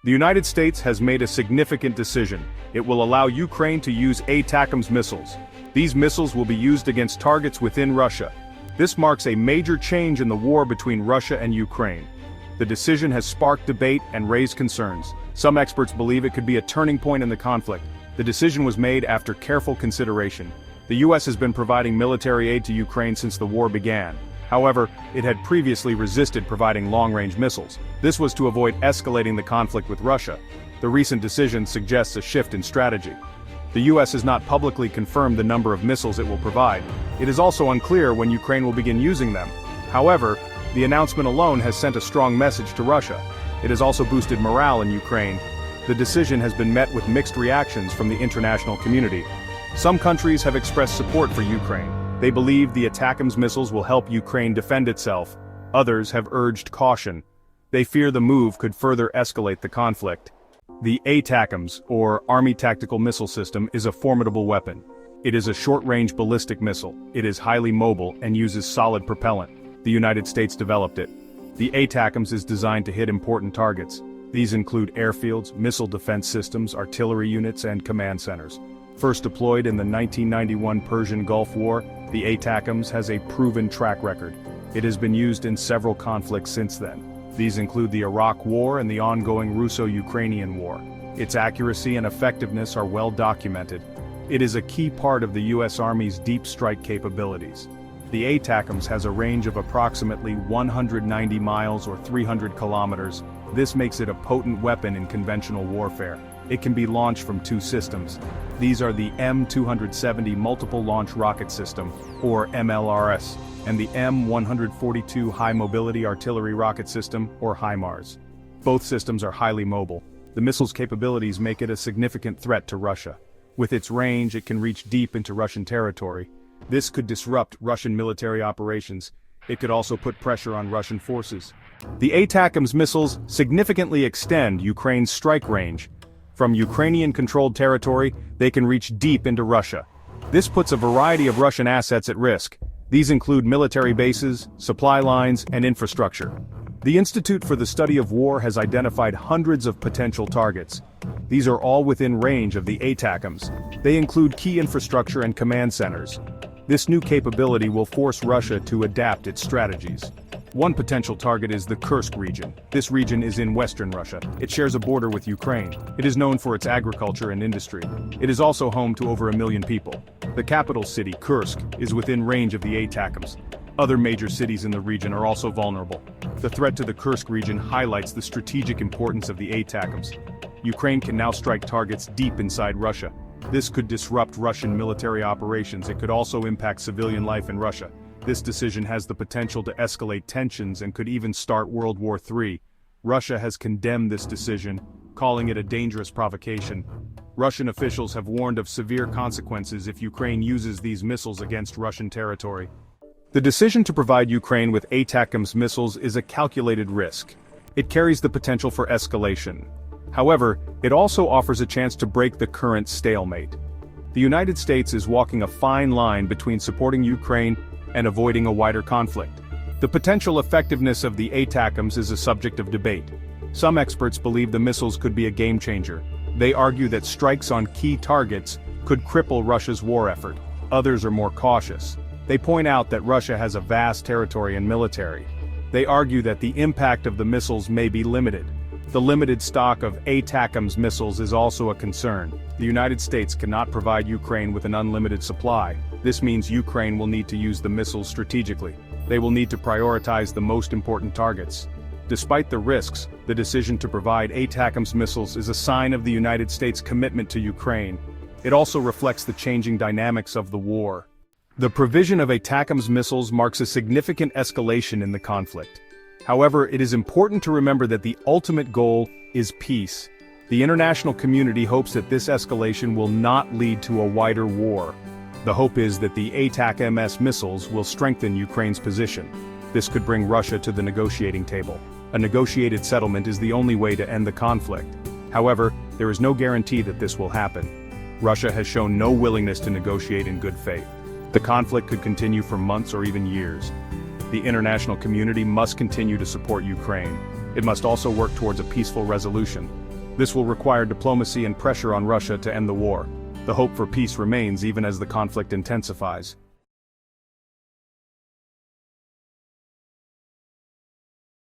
The United States has made a significant decision. It will allow Ukraine to use ATACMS missiles. These missiles will be used against targets within Russia. This marks a major change in the war between Russia and Ukraine. The decision has sparked debate and raised concerns. Some experts believe it could be a turning point in the conflict. The decision was made after careful consideration. The U.S. has been providing military aid to Ukraine since the war began. However, it had previously resisted providing long-range missiles. This was to avoid escalating the conflict with Russia. The recent decision suggests a shift in strategy. The U.S. has not publicly confirmed the number of missiles it will provide. It is also unclear when Ukraine will begin using them. However, the announcement alone has sent a strong message to Russia. It has also boosted morale in Ukraine. The decision has been met with mixed reactions from the international community. Some countries have expressed support for Ukraine. They believe the ATACMS missiles will help Ukraine defend itself. Others have urged caution. They fear the move could further escalate the conflict. The ATACMS, or Army Tactical Missile System, is a formidable weapon. It is a short-range ballistic missile. It is highly mobile and uses solid propellant. The United States developed it. The ATACMS is designed to hit important targets. These include airfields, missile defense systems, artillery units, and command centers. First deployed in the 1991 Persian Gulf War, the ATACMS has a proven track record. It has been used in several conflicts since then. These include the Iraq War and the ongoing Russo-Ukrainian War. Its accuracy and effectiveness are well documented. It is a key part of the U.S. Army's deep strike capabilities. The ATACMS has a range of approximately 190 miles or 300 kilometers. This makes it a potent weapon in conventional warfare. It can be launched from two systems. These are the M270 Multiple Launch Rocket System, or MLRS, and the M142 High Mobility Artillery Rocket System, or HIMARS. Both systems are highly mobile. The missile's capabilities make it a significant threat to Russia. With its range, it can reach deep into Russian territory. This could disrupt Russian military operations. It could also put pressure on Russian forces. The ATACMS missiles significantly extend Ukraine's strike range. From Ukrainian-controlled territory, they can reach deep into Russia. This puts a variety of Russian assets at risk. These include military bases, supply lines, and infrastructure. The Institute for the Study of War has identified hundreds of potential targets. These are all within range of the ATACMS. They include key infrastructure and command centers. This new capability will force Russia to adapt its strategies. One potential target is the Kursk region. This region is in western Russia. It shares a border with Ukraine. It is known for its agriculture and industry. It is also home to over 1 million people. The capital city, Kursk, is within range of the ATACMS. Other major cities in the region are also vulnerable. The threat to the Kursk region highlights the strategic importance of the ATACMS. Ukraine can now strike targets deep inside Russia. This could disrupt Russian military operations. It could also impact civilian life in Russia. This decision has the potential to escalate tensions and could even start World War III. Russia has condemned this decision, calling it a dangerous provocation. Russian officials have warned of severe consequences if Ukraine uses these missiles against Russian territory. The decision to provide Ukraine with ATACMS missiles is a calculated risk. It carries the potential for escalation. However, it also offers a chance to break the current stalemate. The United States is walking a fine line between supporting Ukraine and avoiding a wider conflict. The potential effectiveness of the ATACMS is a subject of debate. Some experts believe the missiles could be a game changer. They argue that strikes on key targets could cripple Russia's war effort. Others are more cautious. They point out that Russia has a vast territory and military. They argue that the impact of the missiles may be limited. The limited stock of ATACMS missiles is also a concern. The United States cannot provide Ukraine with an unlimited supply. This means Ukraine will need to use the missiles strategically. They will need to prioritize the most important targets. Despite the risks, the decision to provide ATACMS missiles is a sign of the United States' commitment to Ukraine. It also reflects the changing dynamics of the war. The provision of ATACMS missiles marks a significant escalation in the conflict. However, it is important to remember that the ultimate goal is peace. The international community hopes that this escalation will not lead to a wider war. The hope is that the ATACMS missiles will strengthen Ukraine's position. This could bring Russia to the negotiating table. A negotiated settlement is the only way to end the conflict. However, there is no guarantee that this will happen. Russia has shown no willingness to negotiate in good faith. The conflict could continue for months or even years. The international community must continue to support Ukraine. It must also work towards a peaceful resolution. This will require diplomacy and pressure on Russia to end the war. The hope for peace remains even as the conflict intensifies.